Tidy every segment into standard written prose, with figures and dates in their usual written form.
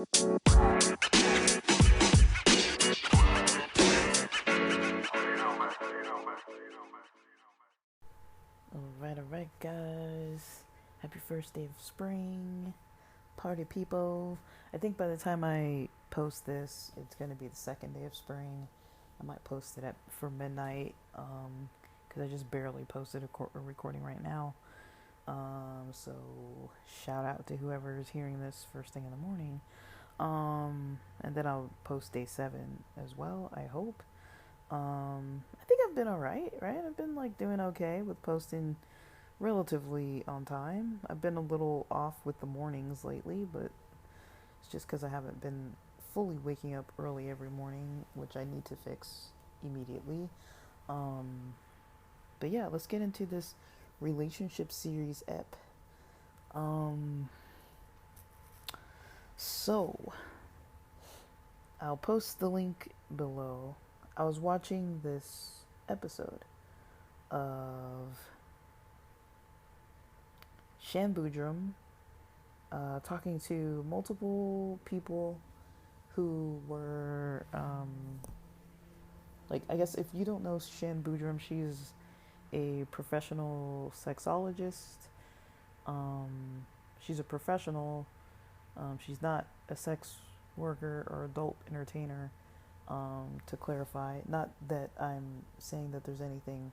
Alright, guys. Happy first day of spring. Party people. I think by the time I post this, it's going to be the second day of spring. I might post it for midnight, because I just barely posted a recording right now. So shout out to whoever is hearing this first thing in the morning. And then I'll post day 7 as well, I hope. I think I've been alright, right? I've been like doing okay with posting relatively on time. I've been a little off with the mornings lately, but it's just because I haven't been fully waking up early every morning, which I need to fix immediately. Um, but yeah, let's get into this relationship series ep. Um, so I'll post the link below. I was watching this episode of Shan Boodram talking to multiple people who were, like, I guess if you don't know Shan Boodram, she's a professional sexologist. She's a professional. She's not a sex worker or adult entertainer. To clarify, not that I'm saying that there's anything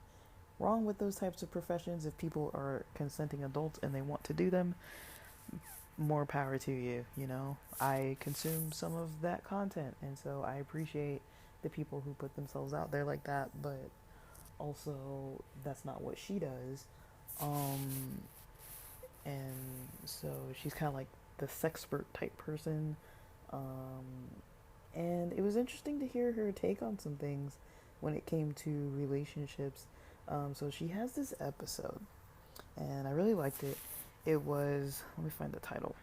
wrong with those types of professions. If people are consenting adults and they want to do them, more power to you. I consume some of that content, and so I appreciate the people who put themselves out there like that, but also that's not what she does. And so she's kind of like the sexpert type person. And it was interesting to hear her take on some things when it came to relationships. So she has this episode, and I really liked it. It was, let me find the title.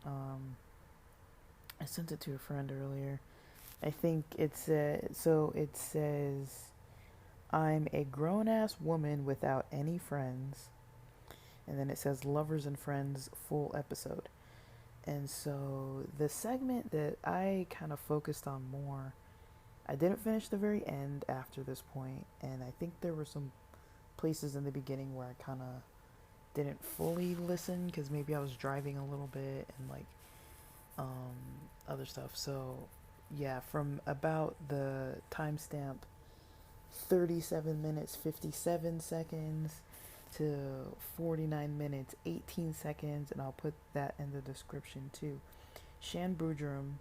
I sent it to a friend earlier. I think it says, I'm a grown ass woman without any friends. And then it says lovers and friends full episode. And so the segment that I kind of focused on more, I didn't finish the very end after this point, and I think there were some places in the beginning where I kind of didn't fully listen because maybe I was driving a little bit and like other stuff. So yeah, from about the timestamp 37 minutes 57 seconds to 49 minutes 18 seconds, and I'll put that in the description too. Shan Boodram,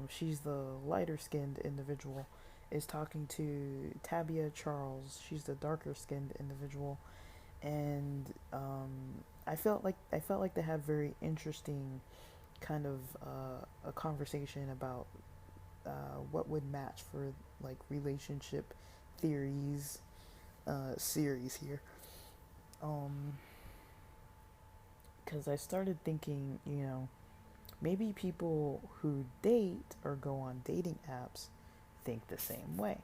she's the lighter skinned individual, is talking to Tabia Charles. She's the darker skinned individual, and I felt like they had very interesting kind of a conversation about what would match for like relationship theories series here. Because I started thinking, maybe people who date or go on dating apps think the same way.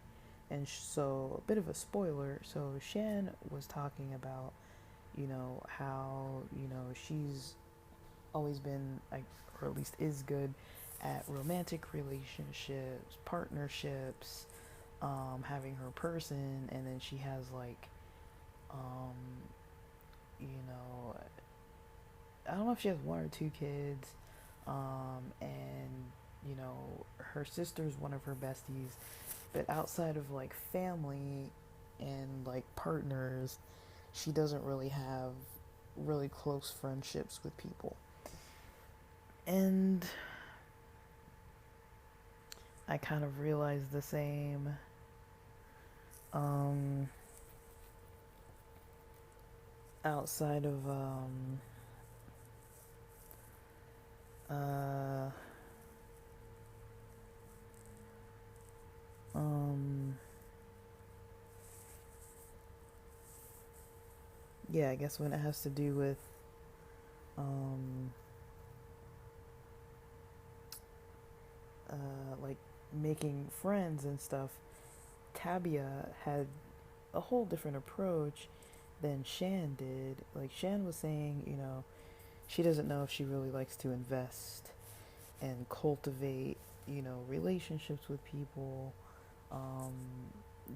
And so, a bit of a spoiler. So, Shan was talking about, how, she's always been, like, or at least is good at romantic relationships, partnerships, having her person, and then she has, like, um, you know, I don't know if she has one or two kids, and her sister's one of her besties, but outside of like family and like partners, she doesn't really have really close friendships with people. And I kind of realized the same. Um, outside of uh, yeah, I guess when it has to do with um, like making friends and stuff, Tabia had a whole different approach than did. Like Shan was saying, she doesn't know if she really likes to invest and cultivate, relationships with people um,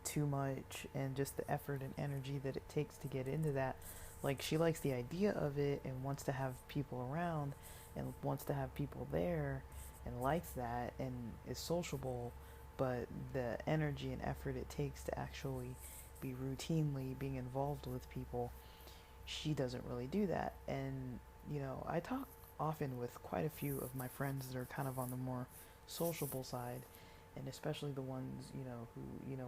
too much, and just the effort and energy that it takes to get into that. Like, she likes the idea of it and wants to have people around and wants to have people there and likes that and is sociable, but the energy and effort it takes to actually be routinely being involved with people, she doesn't really do that. And, I talk often with quite a few of my friends that are kind of on the more sociable side, and especially the ones, who,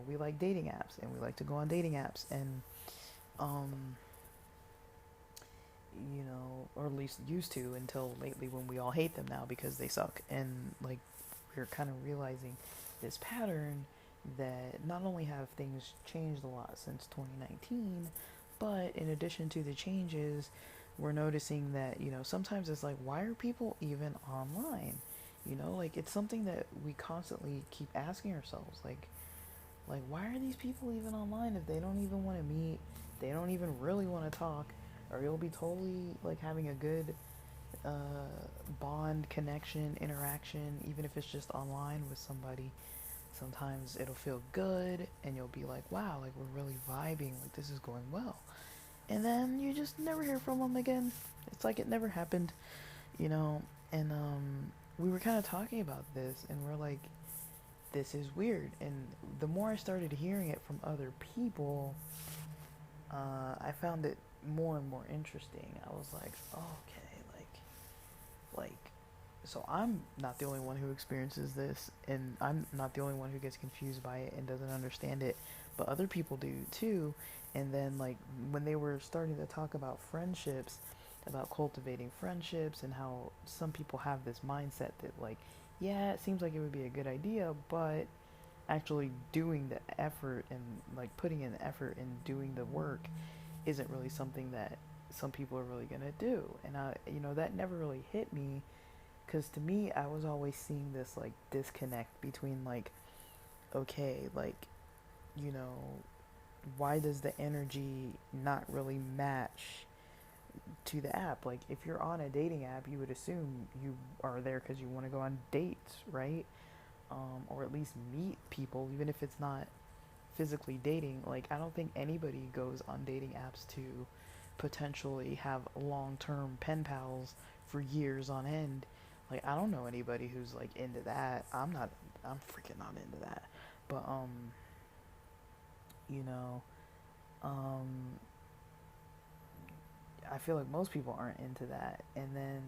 we like dating apps and we like to go on dating apps, and, um, or at least used to until lately when we all hate them now because they suck. And, like, we're kind of realizing this pattern that not only have things changed a lot since 2019, but in addition to the changes, we're noticing that, sometimes it's like, why are people even online? Like, it's something that we constantly keep asking ourselves. Like, why are these people even online if they don't even want to meet? They don't even really want to talk, or you'll be totally like having a good bond, connection, interaction, even if it's just online with somebody. Sometimes it'll feel good, and you'll be like, wow, like we're really vibing, like this is going well. And then you just never hear from them again. It's like it never happened, you know. And we were kind of talking about this, and we're like, this is weird. And the more I started hearing it from other people, I found it more and more interesting. I was like, oh, okay, like, so I'm not the only one who experiences this, and I'm not the only one who gets confused by it and doesn't understand it, but other people do too. And then, like, when they were starting to talk about friendships, about cultivating friendships, and how some people have this mindset that, like, yeah, it seems like it would be a good idea, but actually doing the effort and, like, putting in the effort and doing the work isn't really something that some people are really gonna do. And that never really hit me, because to me, I was always seeing this, like, disconnect between, like, okay, like, you know, why does the energy not really match to the app? Like, if you're on a dating app, you would assume you are there because you want to go on dates, right? Or at least meet people, even if it's not physically dating. Like, I don't think anybody goes on dating apps to potentially have long-term pen pals for years on end. Like, I don't know anybody who's like into that. I'm freaking not into that. But you know, um I feel like most people aren't into that. And then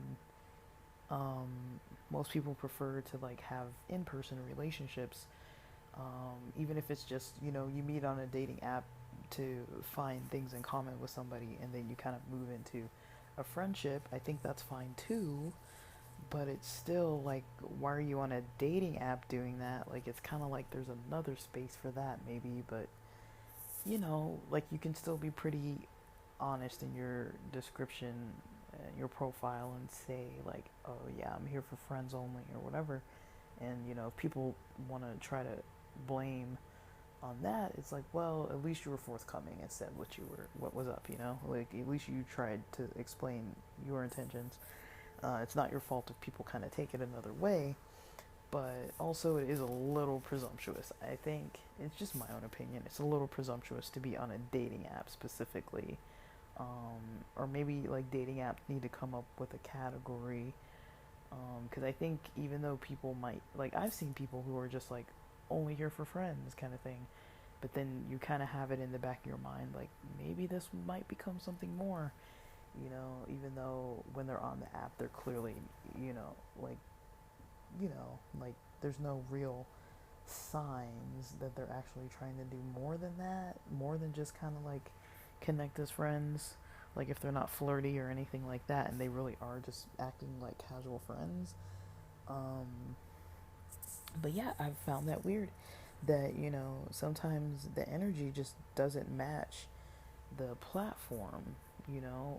um most people prefer to, like, have in-person relationships, even if it's just, you meet on a dating app to find things in common with somebody, and then you kind of move into a friendship. I think that's fine too, but it's still like, why are you on a dating app doing that? Like, it's kind of like there's another space for that maybe, but like, you can still be pretty honest in your description, your profile, and say, like, oh yeah, I'm here for friends only, or whatever. And if people want to try to blame on that, it's like, well, at least you were forthcoming and said what was up, like, at least you tried to explain your intentions. It's not your fault if people kind of take it another way, but also it is a little presumptuous. I think it's just my own opinion. It's a little presumptuous to be on a dating app specifically, or maybe, like, dating apps need to come up with a category, because I think even though people might, like, I've seen people who are just like only here for friends kind of thing, but then you kind of have it in the back of your mind, like, maybe this might become something more, even though when they're on the app, they're clearly, like, like, there's no real signs that they're actually trying to do more than that, more than just kind of like connect as friends. Like, if they're not flirty or anything like that, and they really are just acting like casual friends. Um, but yeah, I've found that weird, that sometimes the energy just doesn't match the platform,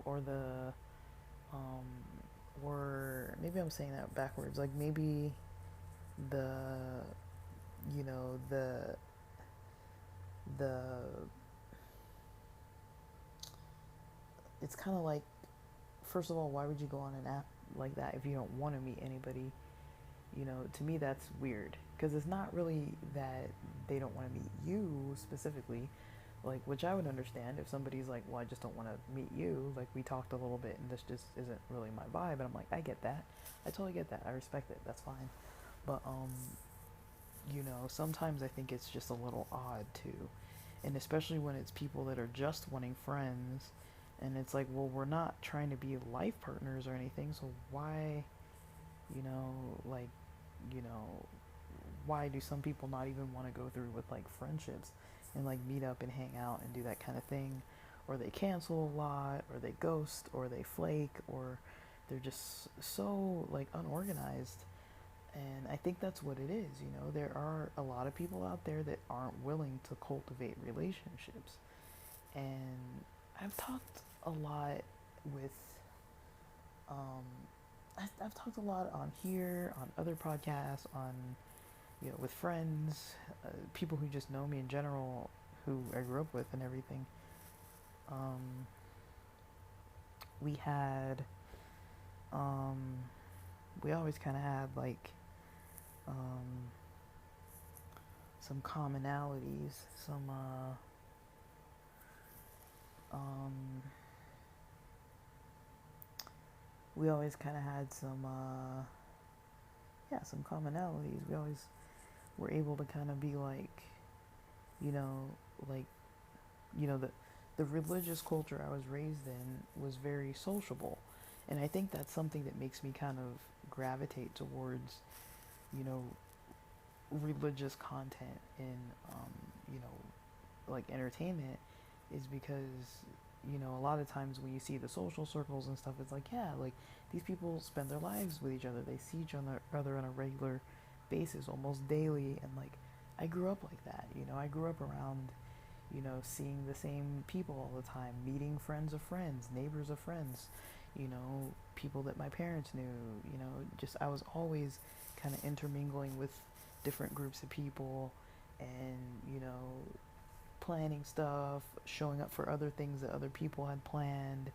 or the um, or maybe I'm saying that backwards. Like, maybe the the it's kind of like, first of all, why would you go on an app like that if you don't want to meet anybody? To me that's weird because it's not really that they don't want to meet you specifically, like, which I would understand if somebody's like, well, I just don't want to meet you, like we talked a little bit and this just isn't really my vibe, and I'm like, I get that, I totally get that, I respect it, that's fine. But sometimes I think it's just a little odd too, and especially when it's people that are just wanting friends, and it's like, well, we're not trying to be life partners or anything, so why, you know, like, you know, why do some people not even want to go through with like friendships and like meet up and hang out and do that kind of thing? Or they cancel a lot, or they ghost, or they flake, or they're just so like unorganized. And I think that's what it is. There are a lot of people out there that aren't willing to cultivate relationships. And I've talked a lot with, um, I've talked a lot on here, on other podcasts, on, with friends, people who just know me in general, who I grew up with and everything. Um, we had, um, we always kind of had like, um, some commonalities, um, we always kind of had some commonalities. We always were able to kind of be like, you know, like, the religious culture I was raised in was very sociable. And I think that's something that makes me kind of gravitate towards, you know, religious content in, you know, like entertainment, is because, a lot of times when you see the social circles and stuff, it's like, yeah, like these people spend their lives with each other. They see each other on a regular basis, almost daily. And like, I grew up like that. I grew up around, seeing the same people all the time, meeting friends of friends, neighbors of friends, people that my parents knew, just I was always kind of intermingling with different groups of people, and, planning stuff, showing up for other things that other people had planned,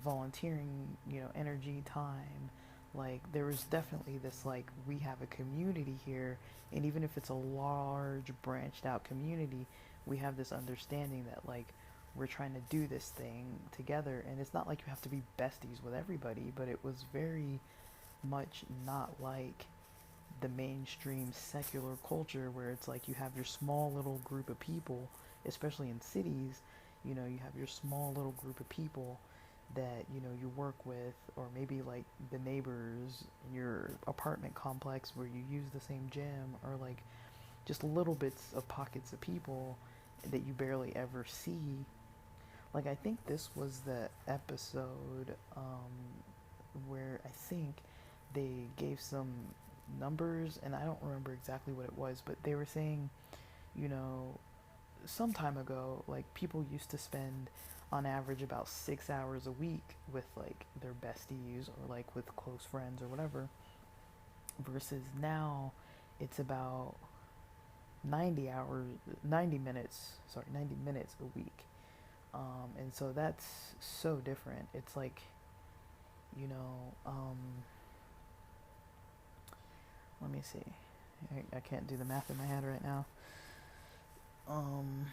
volunteering, energy, time. Like, there was definitely this, like, we have a community here, and even if it's a large, branched out community, we have this understanding that, like, we're trying to do this thing together. And it's not like you have to be besties with everybody, but it was very much not like the mainstream secular culture where it's like you have your small little group of people, especially in cities. You have your small little group of people that you work with, or maybe like the neighbors in your apartment complex where you use the same gym, or like just little bits of pockets of people that you barely ever see. Like, I think this was the episode, where I think they gave some numbers, and I don't remember exactly what it was, but they were saying, you know, some time ago, like, people used to spend on average about 6 hours a week with like their besties, or like with close friends or whatever, versus now it's about 90 minutes, 90 minutes a week. And so that's so different. It's like, you know, let me see. I can't do the math in my head right now. Um,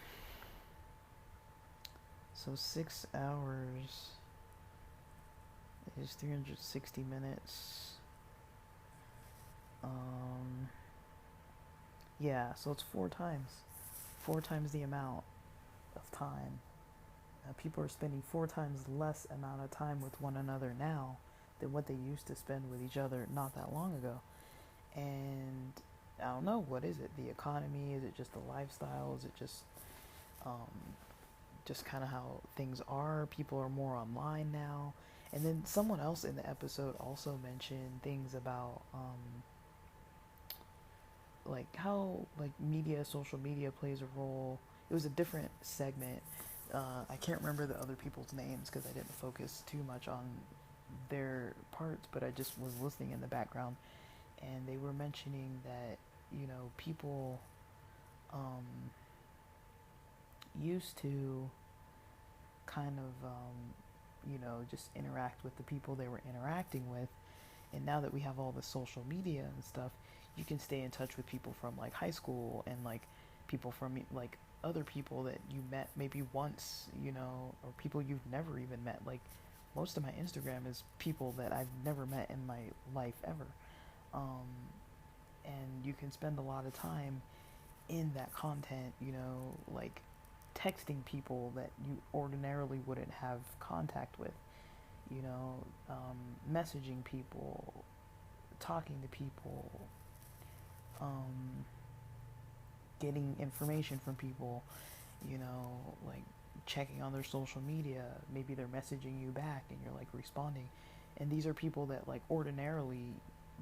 so 6 hours is 360 minutes. Yeah, so it's four times the amount of time. People are spending four times less amount of time with one another now than what they used to spend with each other not that long ago. And I don't know, what is it? The economy? Is it just the lifestyle? Is it just kind of how things are? People are more online now. And then someone else in the episode also mentioned things about like how like social media plays a role. It was a different segment. I can't remember the other people's names because I didn't focus too much on their parts, but I just was listening in the background, and they were mentioning that people used to kind of just interact with the people they were interacting with, And now that we have all the social media and stuff, you can stay in touch with people from like high school and like people from like other people that you met maybe once, or people you've never even met. Like most of my Instagram is people that I've never met in my life ever. Um, and you can spend a lot of time in that content, like texting people that you ordinarily wouldn't have contact with, messaging people, talking to people, um, getting information from people, like checking on their social media. Maybe they're messaging you back and you're like responding. And these are people that like ordinarily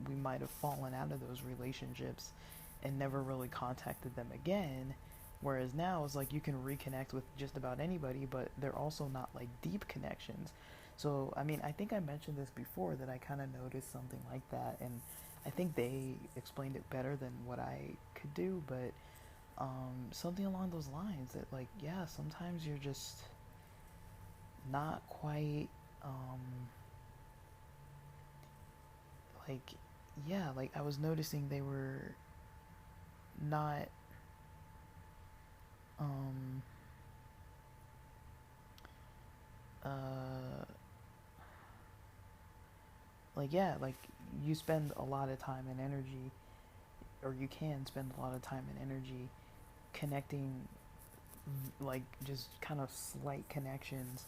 we might have fallen out of those relationships and never really contacted them again. Whereas now it's like you can reconnect with just about anybody, but they're also not like deep connections. So, I mean, I think I mentioned this before that I kind of noticed something like that, and I think they explained it better than what I could do, but something along those lines that, like, yeah, sometimes you're just not quite, um, like, yeah, like I was noticing they were not, um, uh, like, yeah, like you spend a lot of time and energy, or you can spend a lot of time and energy connecting, like just kind of slight connections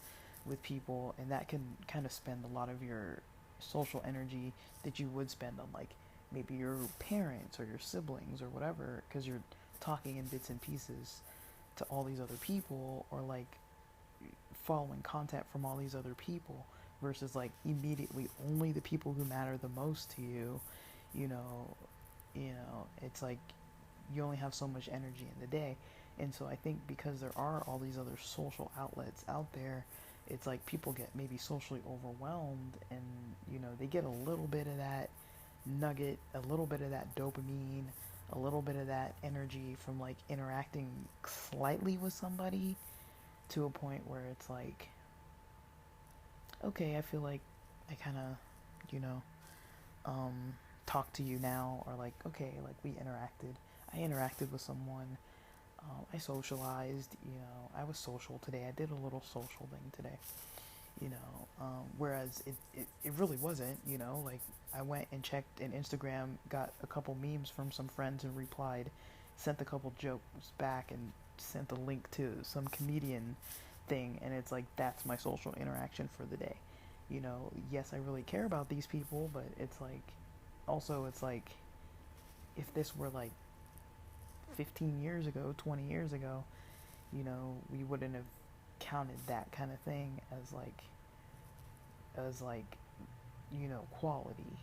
with people, and that can kind of spend a lot of your social energy that you would spend on like maybe your parents or your siblings or whatever, because you're talking in bits and pieces to all these other people, or like following content from all these other people, versus like immediately only the people who matter the most to you. you know it's like you only have so much energy in the day. And so I think because there are all these other social outlets out there, it's like people get maybe socially overwhelmed, and they get a little bit of that nugget, a little bit of that dopamine, a little bit of that energy from like interacting slightly with somebody, to a point where it's like, okay, I feel like I kind of, you know, um, talk to you now, or like, okay, like I interacted with someone, I socialized, I was social today, I did a little social thing today, whereas it really wasn't, like I went and checked in Instagram, got a couple memes from some friends and replied, sent a couple jokes back, and sent a link to some comedian thing, and it's like that's my social interaction for the day. Yes, I really care about these people, but it's like, also it's like, if this were like 15 years ago, 20 years ago, we wouldn't have counted that kind of thing as like quality,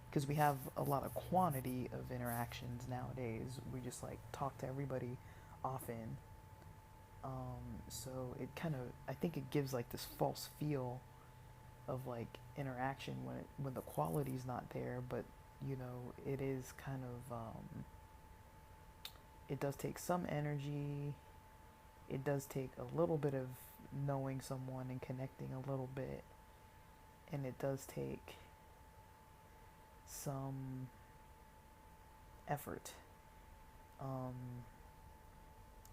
because we have a lot of quantity of interactions nowadays. We just like talk to everybody often. So it kind of, I think it gives like this false feel of like interaction when the quality's not there, but it is kind of, it does take some energy. It does take a little bit of knowing someone and connecting a little bit, and it does take some effort. Um,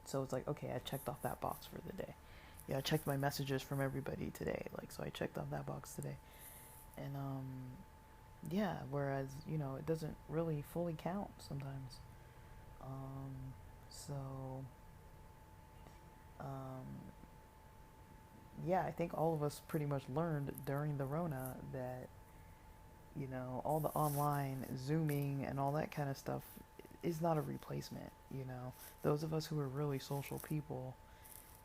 so it's like, okay, I checked off that box for the day. Yeah, I checked my messages from everybody today. Like, so I checked off that box today. And, yeah, whereas, it doesn't really fully count sometimes. So, um, yeah, I think all of us pretty much learned during the Rona that, all the online Zooming and all that kind of stuff is not a replacement. Those of us who are really social people,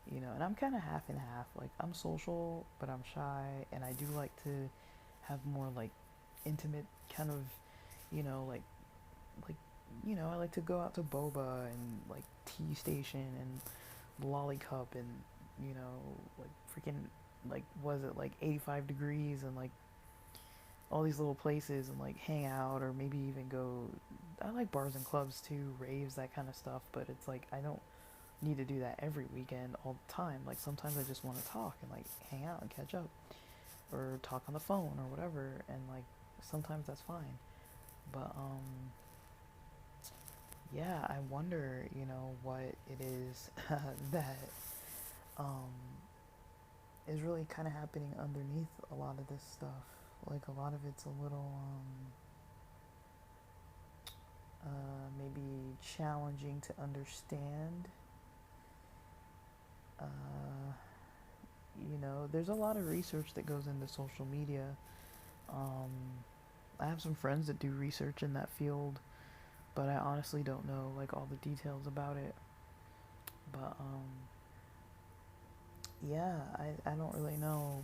and I'm kind of half and half. Like, I'm social, but I'm shy, and I do like to have more like intimate kind of, like, I like to go out to boba and like tea station and lollycup, and like freaking, like, was it like 85 degrees, and like all these little places, and like hang out, or maybe even go. I like bars and clubs too, raves, that kind of stuff, but it's like I don't need to do that every weekend all the time. Like, sometimes I just want to talk and like hang out and catch up, or talk on the phone or whatever, and like sometimes that's fine. But yeah, I wonder, what it is that um, is really kind of happening underneath a lot of this stuff. Like a lot of it's a little maybe challenging to understand. Uh, there's a lot of research that goes into social media. Um, I have some friends that do research in that field, but I honestly don't know like all the details about it. But yeah, I don't really know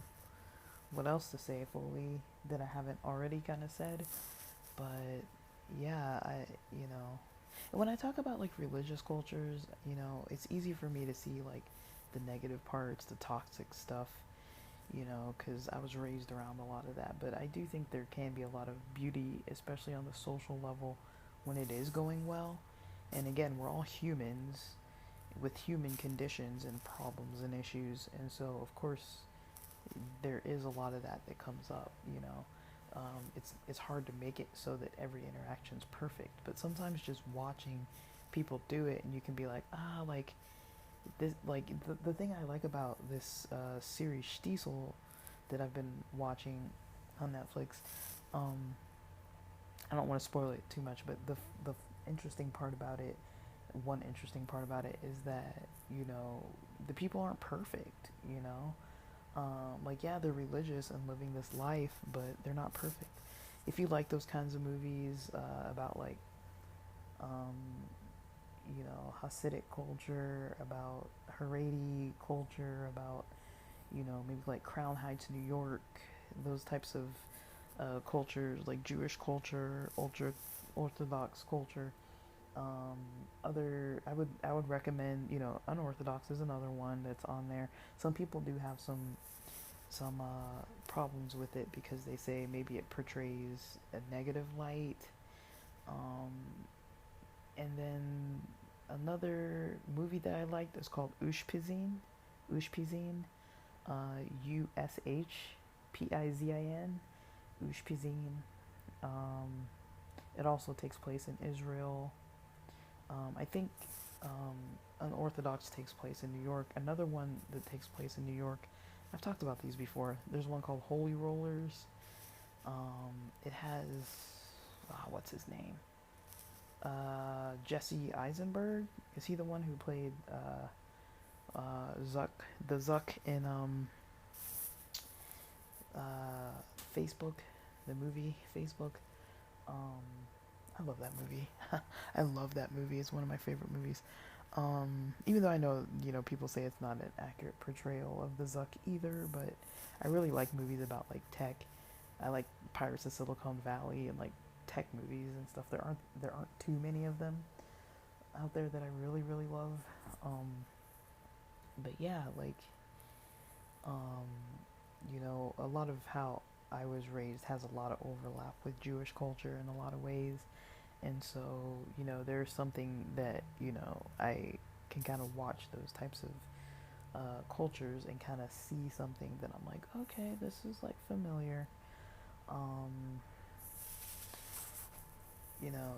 what else to say fully that I haven't already kind of said. But yeah, when I talk about like religious cultures, it's easy for me to see like the negative parts, the toxic stuff, because I was raised around a lot of that. But I do think there can be a lot of beauty, especially on the social level, when it is going well. And again, we're all humans with human conditions and problems and issues, and so of course there is a lot of that that comes up. It's hard to make it so that every interaction's perfect, but sometimes just watching people do it, and you can be like, like this, like the thing I like about this series Stiesel that I've been watching on Netflix. Um, I don't want to spoil it too much, but the interesting part about it, one interesting part about it is that the people aren't perfect. Like yeah, they're religious and living this life, but they're not perfect. If you like those kinds of movies about like um, Hasidic culture, about Haredi culture, about maybe like Crown Heights, New York, those types of cultures, like Jewish culture, ultra Orthodox culture. Um, I would recommend, Unorthodox is another one that's on there. Some people do have some problems with it because they say maybe it portrays a negative light. Um, and then another movie that I liked is called Ushpizin. Ushpizin. Ushpizin. Ushpizin. Um, it also takes place in Israel. I think Unorthodox takes place in New York. Another one that takes place in New York, I've talked about these before. There's one called Holy Rollers. It has, what's his name? Jesse Eisenberg. Is he the one who played Zuck, the Zuck in Facebook, the movie Facebook? Um, I love that movie. I love that movie. It's one of my favorite movies. Even though I know, people say it's not an accurate portrayal of the Zuck either, but I really like movies about like tech. I like Pirates of Silicon Valley and like tech movies and stuff. There aren't too many of them out there that I really really love. But yeah, like um, a lot of how I was raised has a lot of overlap with Jewish culture in a lot of ways. And so, there's something that, I can kind of watch those types of cultures and kind of see something that I'm like, okay, this is like familiar. Um,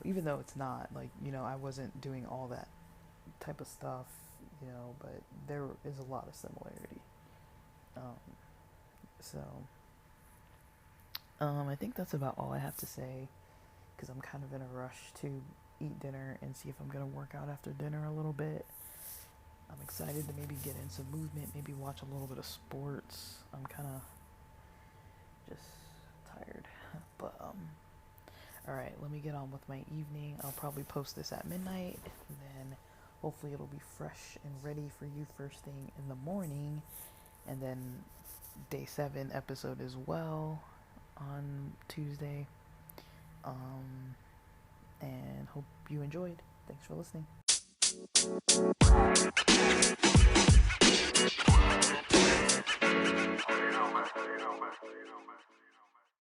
even though it's not, like, I wasn't doing all that type of stuff, but there is a lot of similarity. Um, so, I think that's about all I have to say because I'm kind of in a rush to eat dinner and see if I'm going to work out after dinner a little bit. I'm excited to maybe get in some movement, maybe watch a little bit of sports. I'm kind of just tired. But, alright, let me get on with my evening. I'll probably post this at midnight, and then hopefully it'll be fresh and ready for you first thing in the morning. And then day 7 episode as well on Tuesday. And hope you enjoyed. Thanks for listening.